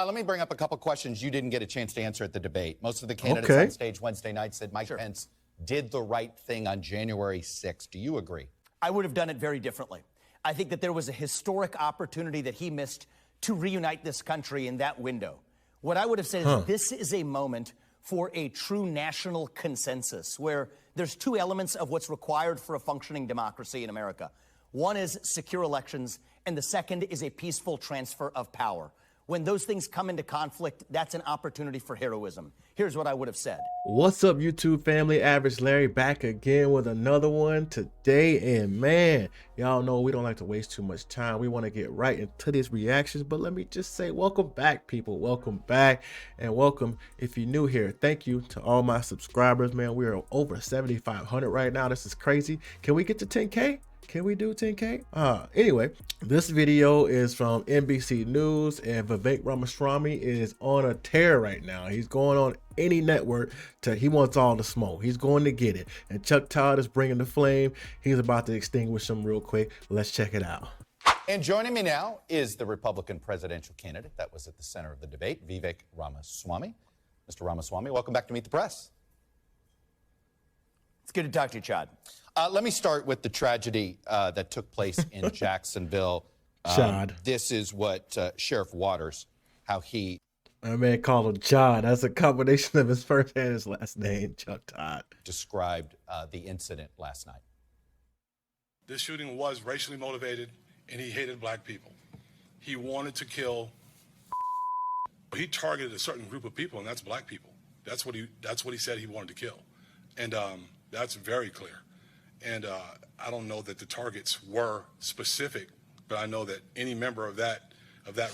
Let me bring up a couple questions you didn't get a chance to answer at the debate. Most of the candidates on stage Wednesday night said Mike Pence did the right thing on January 6th. Do you agree? I would have done it very differently. I think that there was a historic opportunity that he missed to reunite this country in that window. What I would have said is this is a moment for a true national consensus where there's two elements of what's required for a functioning democracy in America. One is secure elections, and the second is a peaceful transfer of power. When those things come into conflict, that's an opportunity for heroism. Here's what I would have said. What's up, YouTube family? Average Larry back again with another one today. And man, y'all know we don't like to waste too much time. We want to get right into these reactions. But let me just say, welcome back, people. Welcome back. And welcome if you're new here. Thank you to all my subscribers, man. We are over 7,500 right now. This is crazy. Can we get to 10K? Can we do 10K? Anyway, this video is from NBC News, and Vivek Ramaswamy is on a tear right now. He's going on any network he wants all the smoke. He's going to get it. And Chuck Todd is bringing the flame. He's about to extinguish him real quick. Let's check it out. And joining me now is the Republican presidential candidate that was at the center of the debate, Vivek Ramaswamy. Mr. Ramaswamy, welcome back to Meet the Press. It's good to talk to you, Chad. Let me start with the tragedy that took place in Jacksonville. Chad. This is what Sheriff Waters, how he... My man called him Chad. That's a combination of his first and his last name, Chuck Todd. Described the incident last night. This shooting was racially motivated, and he hated black people. He wanted to kill. He targeted a certain group of people, and that's black people. That's what he said he wanted to kill, and that's very clear. And I don't know that the targets were specific, but I know that any member of that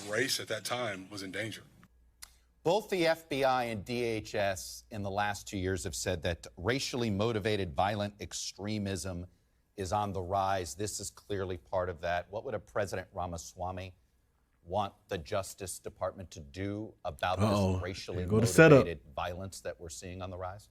race at that time was in danger. Both the FBI and DHS in the last 2 years have said that racially motivated violent extremism is on the rise. This is clearly part of that. What would a President Ramaswamy want the Justice Department to do about this racially motivated violence that we're seeing on the rise?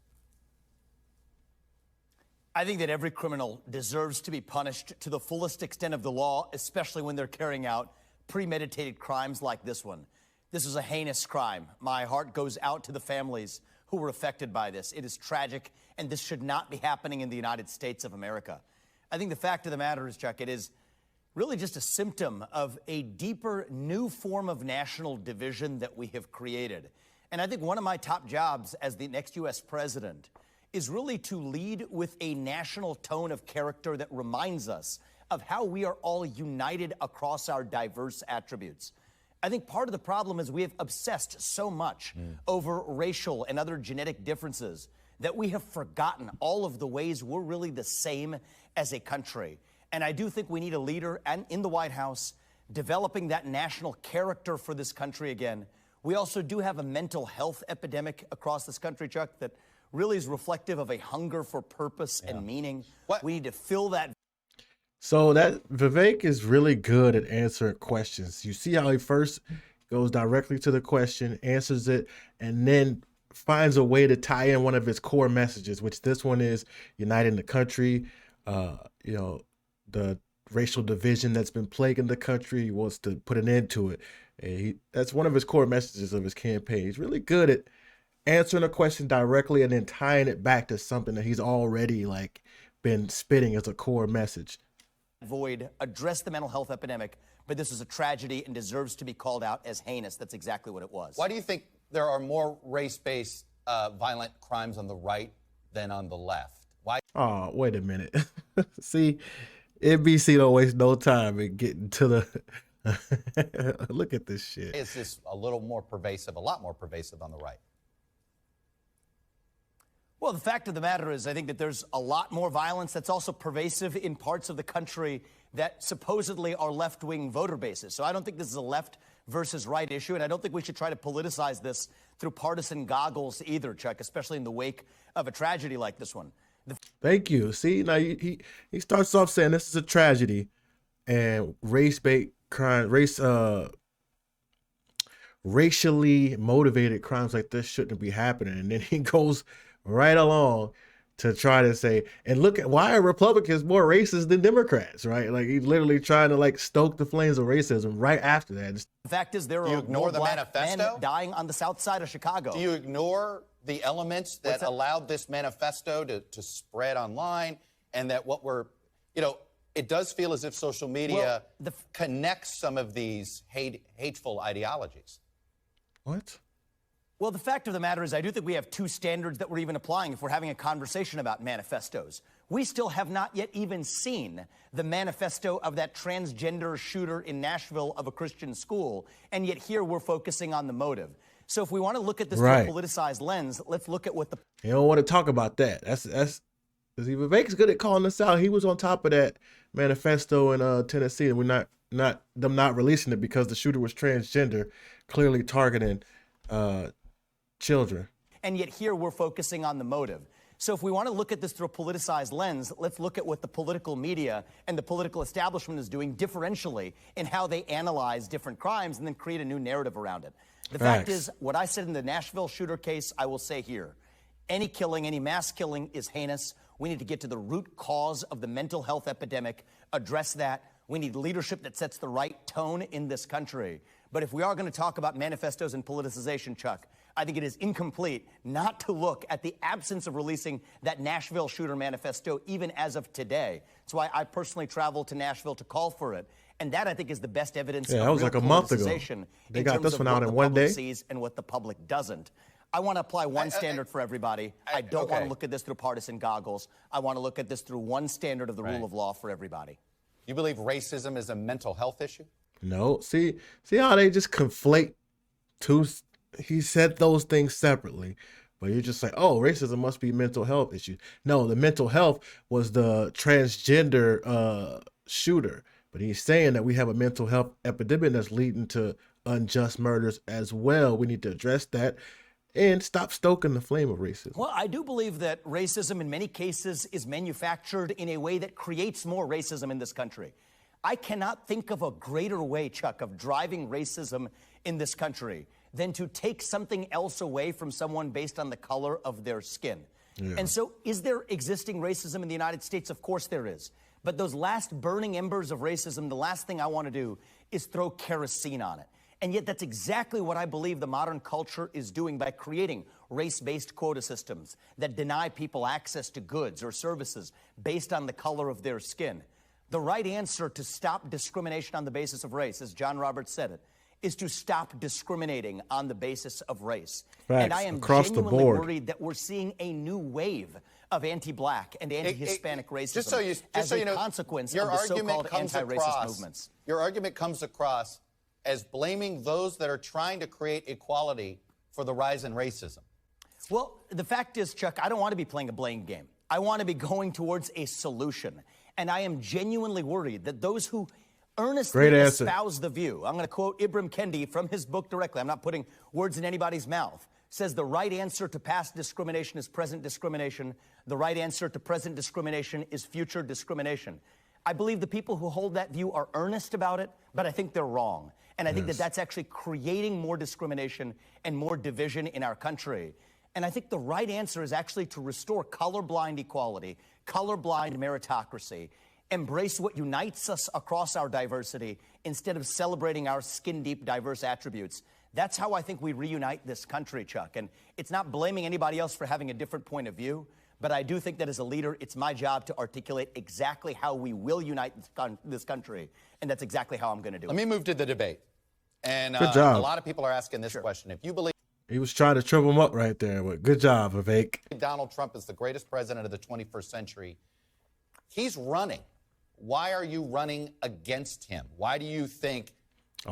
I think that every criminal deserves to be punished to the fullest extent of the law, especially when they're carrying out premeditated crimes like this one. This is a heinous crime. My heart goes out to the families who were affected by this. It is tragic, and this should not be happening in the United States of America. I think the fact of the matter is, Chuck, it is really just a symptom of a deeper, new form of national division that we have created. And I think one of my top jobs as the next U.S. president is really to lead with a national tone of character that reminds us of how we are all united across our diverse attributes. I think part of the problem is we have obsessed so much over racial and other genetic differences that we have forgotten all of the ways we're really the same as a country. And I do think we need a leader and in the White House developing that national character for this country again. We also do have a mental health epidemic across this country, Chuck, that really is reflective of a hunger for purpose and meaning. We need to fill that. So that Vivek is really good at answering questions. You see how he first goes directly to the question, answers it, and then finds a way to tie in one of his core messages, which this one is uniting the country, you know, the racial division that's been plaguing the country. He wants to put an end to it. And that's one of his core messages of his campaign. He's really good at answering a question directly and then tying it back to something that he's already been spitting as a core message. Address the mental health epidemic, but this is a tragedy and deserves to be called out as heinous. That's exactly what it was. Why do you think there are more race-based violent crimes on the right than on the left? Why? Oh, wait a minute. See, NBC don't waste no time in getting to the look at this shit. Is this a little more pervasive, a lot more pervasive on the right? Well, the fact of the matter is I think that there's a lot more violence that's also pervasive in parts of the country that supposedly are left-wing voter bases. So I don't think this is a left versus right issue, and I don't think we should try to politicize this through partisan goggles either, Chuck, especially in the wake of a tragedy like this one. Thank you. See, now he starts off saying this is a tragedy and race-based crime, racially motivated crimes like this shouldn't be happening. And then he goes right along to try to say, and look at why are Republicans more racist than Democrats, right? Like he's literally trying to like stoke the flames of racism right after that. The fact is there Do you are ignore more the black manifesto? men dying on the south side of Chicago. Do you ignore the elements that allowed this manifesto to spread online, and that what we're, it does feel as if social media connects some of these hateful ideologies. What? Well, the fact of the matter is I do think we have two standards that we're even applying if we're having a conversation about manifestos. We still have not yet even seen the manifesto of that transgender shooter in Nashville of a Christian school, and yet here we're focusing on the motive. So if we want to look at this through a politicized lens, let's look at what the... You don't want to talk about that. That's because Vivek's good at calling us out. He was on top of that manifesto in Tennessee, and we're not releasing it because the shooter was transgender, clearly targeting children. And yet here we're focusing on the motive. So if we want to look at this through a politicized lens, let's look at what the political media and the political establishment is doing differentially in how they analyze different crimes and then create a new narrative around it. The fact is, what I said in the Nashville shooter case, I will say here. Any killing, any mass killing is heinous. We need to get to the root cause of the mental health epidemic, address that. We need leadership that sets the right tone in this country. But if we are going to talk about manifestos and politicization, Chuck, I think it is incomplete not to look at the absence of releasing that Nashville shooter manifesto even as of today. That's why I personally traveled to Nashville to call for it. And that, I think, is the best evidence of that was like a month ago. They got this one out in one day. Sees and what the public doesn't. I want to apply one standard for everybody. I don't want to look at this through partisan goggles. I want to look at this through one standard of the rule of law for everybody. You believe racism is a mental health issue? No. See how they just conflate two. He said those things separately, but you're just like, oh, racism must be a mental health issue. No, the mental health was the transgender shooter. But he's saying that we have a mental health epidemic that's leading to unjust murders as well. We need to address that and stop stoking the flame of racism. Well, I do believe that racism in many cases is manufactured in a way that creates more racism in this country. I cannot think of a greater way, Chuck, of driving racism in this country than to take something else away from someone based on the color of their skin. Yeah. And so is there existing racism in the United States? Of course there is. But those last burning embers of racism, the last thing I want to do is throw kerosene on it. And yet that's exactly what I believe the modern culture is doing by creating race-based quota systems that deny people access to goods or services based on the color of their skin. The right answer to stop discrimination on the basis of race, as John Roberts said it, is to stop discriminating on the basis of race. Facts, and I am genuinely worried that we're seeing a new wave of anti-black and anti-Hispanic racism as a consequence of the so-called anti-racist movements. Your argument comes across as blaming those that are trying to create equality for the rise in racism. Well, the fact is, Chuck, I don't want to be playing a blame game. I want to be going towards a solution. And I am genuinely worried that those who earnestly espouse the view, I'm going to quote Ibram Kendi from his book directly, I'm not putting words in anybody's mouth, says the right answer to past discrimination is present discrimination. The right answer to present discrimination is future discrimination. I believe the people who hold that view are earnest about it, but I think they're wrong. And I think that that's actually creating more discrimination and more division in our country. And I think the right answer is actually to restore colorblind equality, colorblind meritocracy, embrace what unites us across our diversity instead of celebrating our skin-deep diverse attributes. That's how I think we reunite this country, Chuck. And it's not blaming anybody else for having a different point of view, but I do think that as a leader, it's my job to articulate exactly how we will unite this country, and that's exactly how I'm going to do it. Let me move to the debate. And good job. A lot of people are asking this question. If you believe he was trying to trip him up right there, but good job, Vivek. Donald Trump is the greatest president of the 21st century, he's running. Why are you running against him? Why do you think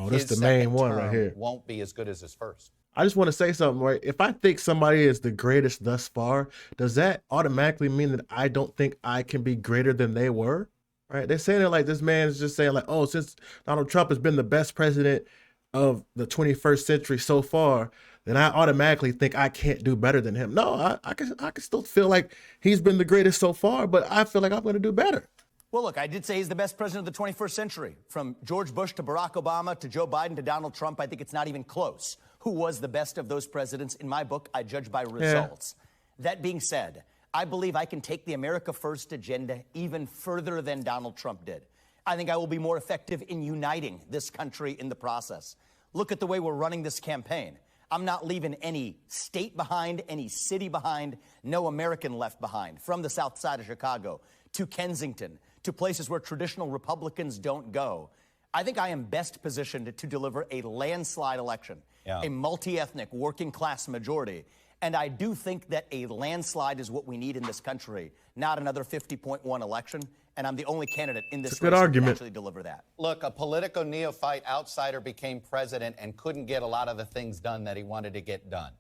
this is the main one right here won't be as good as his first? I just want to say something, right? If I think somebody is the greatest thus far, does that automatically mean that I don't think I can be greater than they were? Right? They're saying it like this man is just saying like, oh, since Donald Trump has been the best president of the 21st century so far, then I automatically think I can't do better than him. No, I can still feel like he's been the greatest so far, but I feel like I'm going to do better. Well, look, I did say he's the best president of the 21st century. From George Bush to Barack Obama to Joe Biden to Donald Trump, I think it's not even close. Who was the best of those presidents? In my book, I judge by results. Yeah. That being said, I believe I can take the America First agenda even further than Donald Trump did. I think I will be more effective in uniting this country in the process. Look at the way we're running this campaign. I'm not leaving any state behind, any city behind, no American left behind, from the south side of Chicago to Kensington to places where traditional Republicans don't go. I think I am best positioned to deliver a landslide election, a multi-ethnic working class majority. And I do think that a landslide is what we need in this country, not another 50.1 election. And I'm the only candidate in this race that can actually deliver that. Look, a political neophyte outsider became president and couldn't get a lot of the things done that he wanted to get done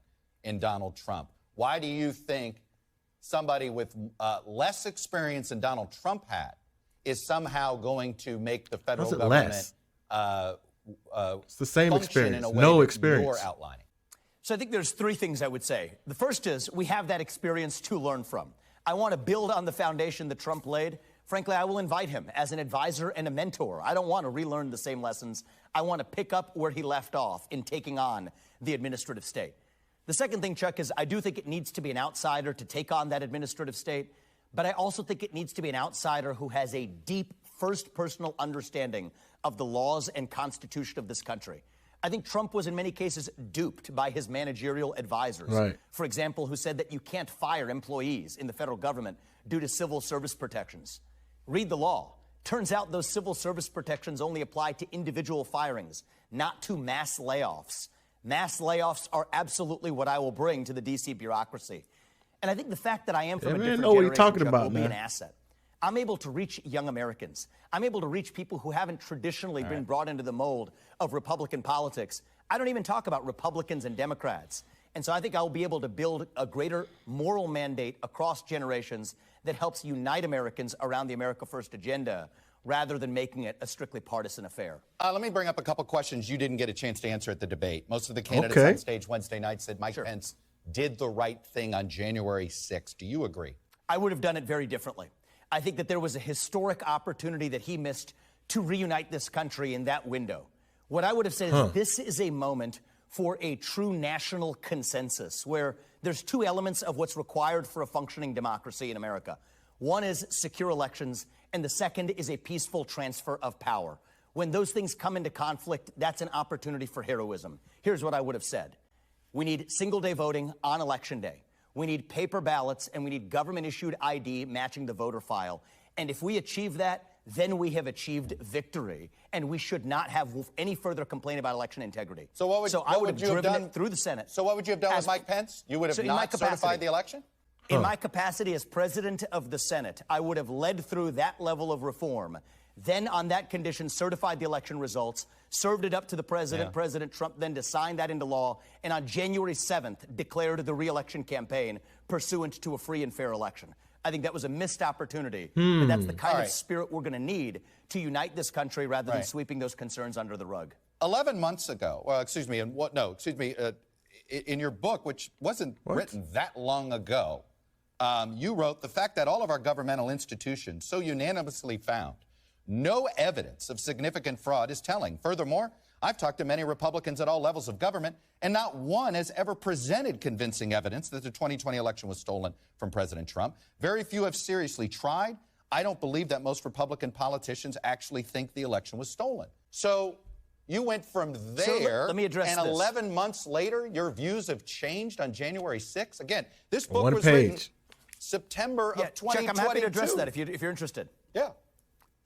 in Donald Trump. Why do you think somebody with less experience than Donald Trump had is somehow going to make the federal government it's the same experience, in a way no that experience. you're outlining? So I think there's three things I would say. The first is we have that experience to learn from. I want to build on the foundation that Trump laid. Frankly, I will invite him as an advisor and a mentor. I don't want to relearn the same lessons. I want to pick up where he left off in taking on the administrative state. The second thing, Chuck, is I do think it needs to be an outsider to take on that administrative state, but I also think it needs to be an outsider who has a deep first personal understanding of the laws and constitution of this country. I think Trump was in many cases duped by his managerial advisors. Right. For example, who said that you can't fire employees in the federal government due to civil service protections. Read the law. Turns out those civil service protections only apply to individual firings, not to mass layoffs. Mass layoffs are absolutely what I will bring to the D.C. bureaucracy. And I think the fact that I am from a different generation will be an asset. I'm able to reach young Americans. I'm able to reach people who haven't traditionally been brought into the mold of Republican politics. I don't even talk about Republicans and Democrats. And so I think I'll be able to build a greater moral mandate across generations that helps unite Americans around the America First agenda rather than making it a strictly partisan affair. Let me bring up a couple questions you didn't get a chance to answer at the debate. Most of the candidates on stage Wednesday night said Mike Pence did the right thing on January 6th. Do you agree? I would have done it very differently. I think that there was a historic opportunity that he missed to reunite this country in that window. What I would have said is this is a moment for a true national consensus where there's two elements of what's required for a functioning democracy in America. One is secure elections, and the second is a peaceful transfer of power. When those things come into conflict, that's an opportunity for heroism. Here's what I would have said. We need single-day voting on Election Day. We need paper ballots, and we need government-issued ID matching the voter file. And if we achieve that, then we have achieved victory, and we should not have any further complaint about election integrity. So what would, I would have driven it through the Senate. So what would you have done with Mike Pence? You would have not certified the election? In my capacity as president of the Senate, I would have led through that level of reform. Then on that condition, certified the election results, served it up to the president, President Trump, then to sign that into law, and on January 7th, declared the re-election campaign pursuant to a free and fair election. I think that was a missed opportunity, but that's the kind of spirit we're going to need to unite this country rather than sweeping those concerns under the rug. 11 months ago, well, in your book, which wasn't written that long ago, you wrote, the fact that all of our governmental institutions so unanimously found no evidence of significant fraud is telling. Furthermore, I've talked to many Republicans at all levels of government, and not one has ever presented convincing evidence that the 2020 election was stolen from President Trump. Very few have seriously tried. I don't believe that most Republican politicians actually think the election was stolen. So you went from there, let me address and this. 11 months later, your views have changed on January 6th. Again, this book was written September of 2022. Chuck, I'm happy to address that if you're interested.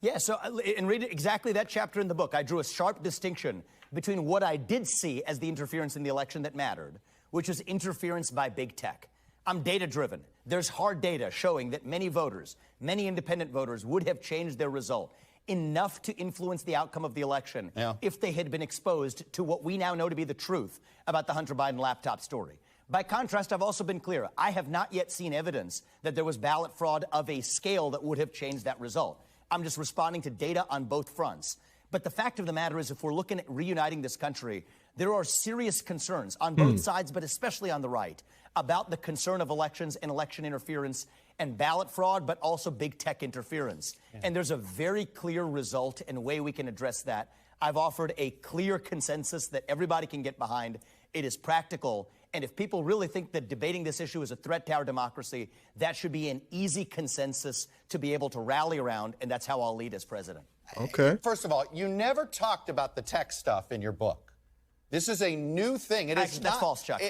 Yeah, so and read exactly that chapter in the book. I drew a sharp distinction between what I did see as the interference in the election that mattered, which was interference by big tech. I'm data-driven. There's hard data showing that many voters, many independent voters, would have changed their result enough to influence the outcome of the election if they had been exposed to what we now know to be the truth about the Hunter Biden laptop story. By contrast, I've also been clear. I have not yet seen evidence that there was ballot fraud of a scale that would have changed that result. I'm just responding to data on both fronts. But the fact of the matter is, if we're looking at reuniting this country, there are serious concerns on both sides, but especially on the right, about the concern of elections and election interference and ballot fraud, but also big tech interference. And there's a very clear result and way we can address that. I've offered a clear consensus that everybody can get behind, It is practical. And if people really think that debating this issue is a threat to our democracy, that should be an easy consensus to be able to rally around, and that's how I'll lead as president. Okay. First of all, you never talked about the tech stuff in your book. This is a new thing. It is Actually, that's not, false, Chuck.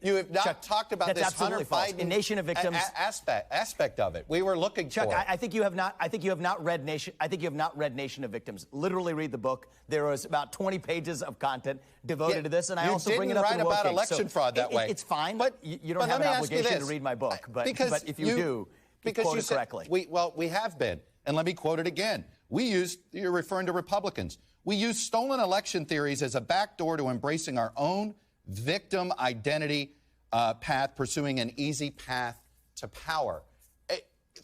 You have not Chuck, talked about that's this absolutely Hunter false. Biden In Nation of Victims aspect of it. We were looking Chuck, for it. I think you have not. I think you have not read Nation. I think you have not read Nation of Victims. Literally read the book. There was about 20 pages of content devoted to this, and I also bring it up in You didn't write about Woke election fraud that way. It's fine, but you don't have an obligation to read my book. But if you do, quote it correctly. We have been, and let me quote it again. You're referring to Republicans. We use stolen election theories as a backdoor to embracing our own victim identity path, pursuing an easy path to power.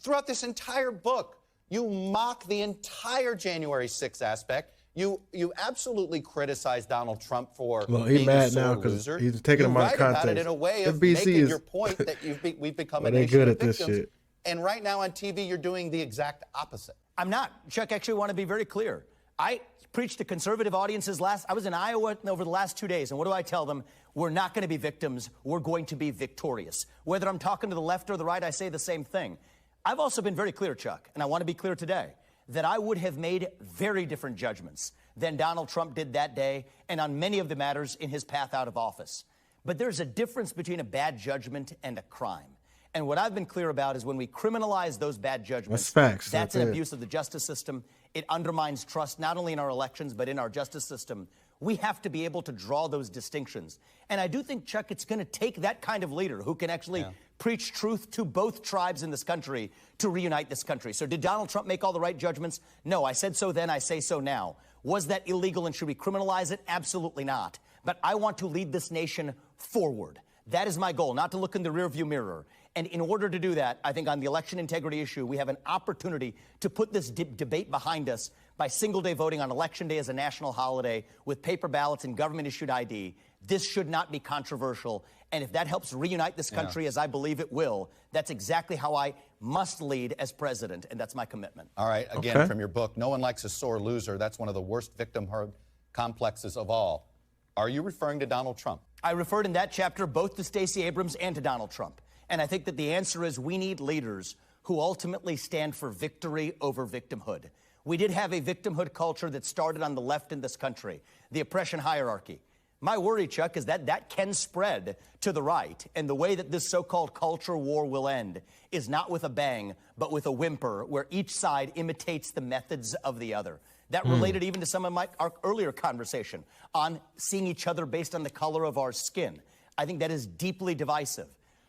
Throughout this entire book, you mock the entire January 6th aspect. You absolutely criticize Donald Trump for being a sore loser. He's taking him out of context. You write about it in a way of NBC making your point that we've become a nation of victims. And right now on TV, you're doing the exact opposite. I'm not. Chuck, actually want to be very clear. I preached to conservative audiences I was in Iowa over the last 2 days, and what do I tell them? We're not going to be victims. We're going to be victorious. Whether I'm talking to the left or the right, I say the same thing. I've also been very clear, Chuck, and I want to be clear today, that I would have made very different judgments than Donald Trump did that day and on many of the matters in his path out of office. But there's a difference between a bad judgment and a crime. And what I've been clear about is when we criminalize those bad judgments, that's an abuse of the justice system. It undermines trust not only in our elections, but in our justice system. We have to be able to draw those distinctions. And I do think, Chuck, it's going to take that kind of leader who can actually preach truth to both tribes in this country to reunite this country. So did Donald Trump make all the right judgments? No, I said so then, I say so now. Was that illegal and should we criminalize it? Absolutely not. But I want to lead this nation forward. That is my goal, not to look in the rearview mirror. And in order to do that, I think on the election integrity issue, we have an opportunity to put this debate behind us by single-day voting on Election Day as a national holiday with paper ballots and government-issued ID. This should not be controversial. And if that helps reunite this country, as I believe it will, that's exactly how I must lead as president, and that's my commitment. All right, again, from your book, No One Likes a Sore Loser. That's one of the worst victimhood complexes of all. Are you referring to Donald Trump? I referred in that chapter both to Stacey Abrams and to Donald Trump. And I think that the answer is we need leaders who ultimately stand for victory over victimhood. We did have a victimhood culture that started on the left in this country, the oppression hierarchy. My worry, Chuck, is that that can spread to the right. And the way that this so-called culture war will end is not with a bang, but with a whimper, where each side imitates the methods of the other. That related even to some of our earlier conversation on seeing each other based on the color of our skin. I think that is deeply divisive.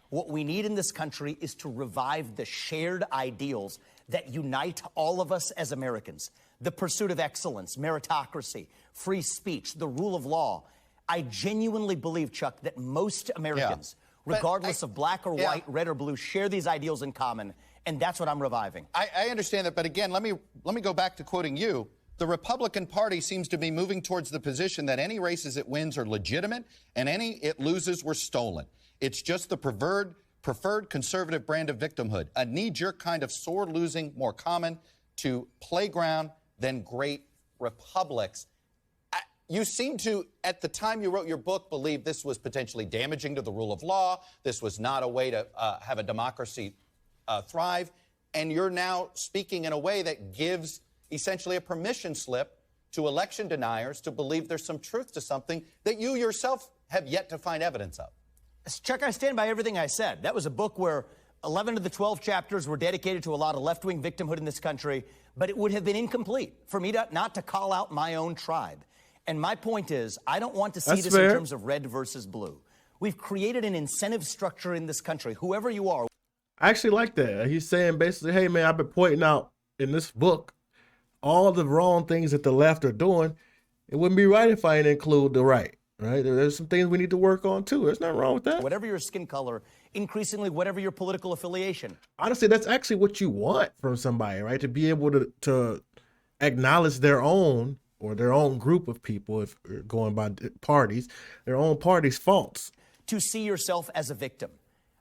What we need in this country is to revive the shared ideals that unite all of us as Americans. The pursuit of excellence, meritocracy, free speech, the rule of law. I genuinely believe, Chuck, that most Americans, regardless of black or white, red or blue, share these ideals in common, and that's what I'm reviving. I understand that, but again, let me go back to quoting you. The Republican Party seems to be moving towards the position that any races it wins are legitimate and any it loses were stolen. It's just the preferred conservative brand of victimhood, a knee-jerk kind of sore losing, more common to playground than great republics. You seem to, at the time you wrote your book, believe this was potentially damaging to the rule of law. This was not a way to have a democracy thrive. And you're now speaking in a way that gives essentially a permission slip to election deniers to believe there's some truth to something that you yourself have yet to find evidence of. Chuck, I stand by everything I said. That was a book where 11 of the 12 chapters were dedicated to a lot of left-wing victimhood in this country, but it would have been incomplete for me not to call out my own tribe. And my point is, I don't want to see this in terms of red versus blue. We've created an incentive structure in this country, whoever you are. I actually like that. He's saying basically, hey, man, I've been pointing out in this book all the wrong things that the left are doing. It wouldn't be right if I didn't include the right. Right? There's some things we need to work on, too. There's nothing wrong with that. Whatever your skin color, increasingly whatever your political affiliation. Honestly, that's actually what you want from somebody, right? To be able to acknowledge their own or their own group of people, if you're going by parties, their own party's faults. To see yourself as a victim.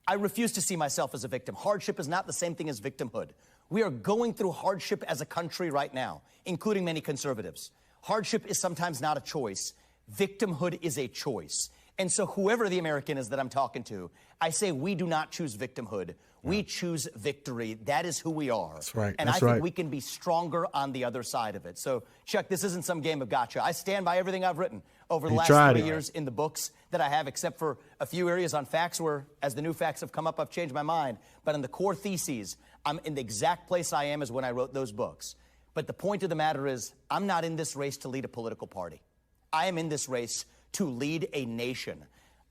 I refuse to see myself as a victim. Hardship is not the same thing as victimhood. We are going through hardship as a country right now, including many conservatives. Hardship is sometimes not a choice. Victimhood is a choice. And so whoever the American is that I'm talking to, I say we do not choose victimhood. We choose victory. That is who we are. That's right. And That's I think right. we can be stronger on the other side of it. So, Chuck, this isn't some game of gotcha. I stand by everything I've written over the last 3 years in the books that I have, except for a few areas on facts where, as the new facts have come up, I've changed my mind. But in the core theses, I'm in the exact place I am as when I wrote those books. But the point of the matter is, I'm not in this race to lead a political party. I am in this race to lead a nation.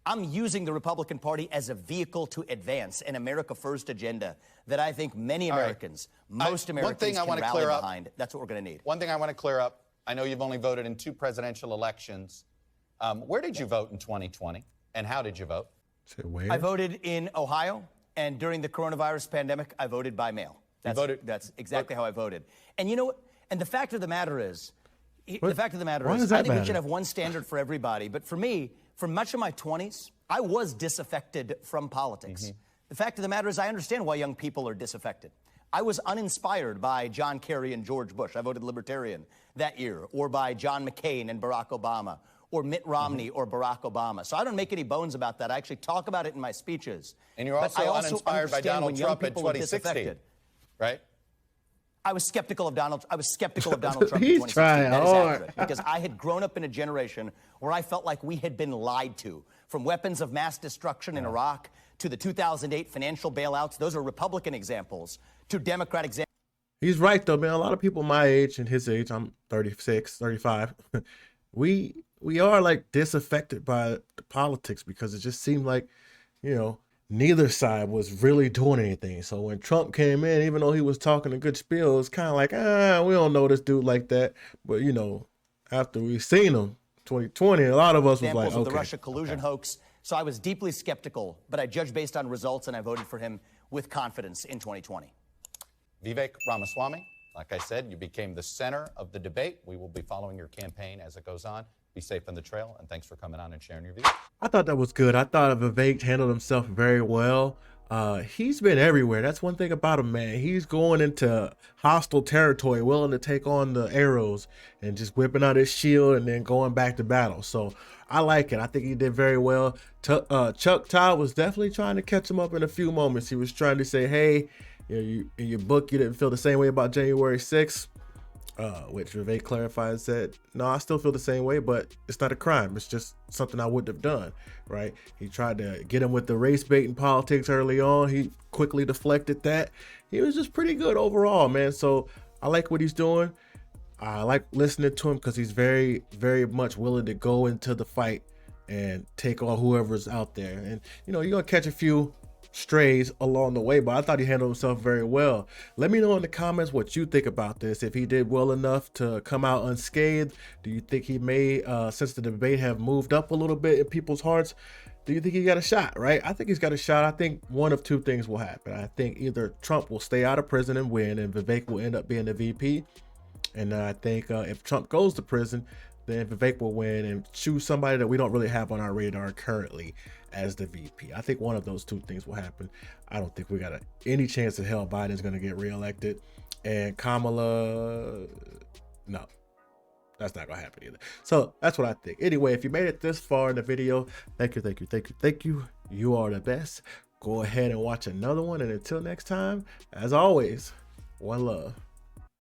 I'm using the Republican Party as a vehicle to advance an America First agenda that I think many Americans, most Americans can rally behind. That's what we're going to need. One thing I want to clear up, I know you've only voted in 2 presidential elections. Where did you vote in 2020, and how did you vote? Where? I voted in Ohio, and during the coronavirus pandemic, I voted by mail. That's exactly how I voted. And you know what? And the fact of the matter is, I think we should have one standard for everybody. But for me, for much of my 20s, I was disaffected from politics. The fact of the matter is, I understand why young people are disaffected. I was uninspired by John Kerry and George Bush. I voted Libertarian that year, or by John McCain and Barack Obama, or Mitt Romney or Barack Obama. So I don't make any bones about that. I actually talk about it in my speeches. And you're also uninspired by Donald Trump in 2016, right? I was skeptical of Donald Trump in 2016. He's trying hard. Because I had grown up in a generation where I felt like we had been lied to. From weapons of mass destruction in Iraq to the 2008 financial bailouts, those are Republican examples, to Democrat examples. He's right, though, man. A lot of people my age and his age, I'm 36, 35, we are like disaffected by the politics because it just seemed like, you know, neither side was really doing anything. So when Trump came in, even though he was talking a good spiel, it's kind of like, we don't know this dude like that. But, you know, after we seen him, 2020, a lot of us was like, okay. Of the Russia collusion hoax. So I was deeply skeptical, but I judged based on results, and I voted for him with confidence in 2020. Vivek Ramaswamy, like I said, you became the center of the debate. We will be following your campaign as it goes on. Be safe on the trail, and thanks for coming on and sharing your views. I thought that was good. I thought Vivek handled himself very well. He's been everywhere. That's one thing about him, man. He's going into hostile territory, willing to take on the arrows and just whipping out his shield and then going back to battle. So I like it. I think he did very well. Chuck Todd was definitely trying to catch him up in a few moments. He was trying to say, hey, in your book, you didn't feel the same way about January 6th. Which Vivek clarified and said, no, I still feel the same way, but it's not a crime. It's just something I wouldn't have done, right? He tried to get him with the race bait in politics early on. He quickly deflected that. He was just pretty good overall, man. So I like what he's doing. I like listening to him because he's very, very much willing to go into the fight and take on whoever's out there. And, you know, you're going to catch a few strays along the way, but I thought he handled himself very well. Let me know in the comments what you think about this. If he did well enough to come out unscathed, do you think he may, since the debate have moved up a little bit in people's hearts, do you think he got a shot, right? I think he's got a shot. I think one of two things will happen. I think either Trump will stay out of prison and win, and Vivek will end up being the VP. And I think if Trump goes to prison, then Vivek will win and choose somebody that we don't really have on our radar currently as the VP. I think one of those two things will happen. I don't think we got any chance in hell Biden's going to get reelected. And Kamala, no, that's not going to happen either. So that's what I think. Anyway, if you made it this far in the video, thank you. You are the best. Go ahead and watch another one. And until next time, as always, one love.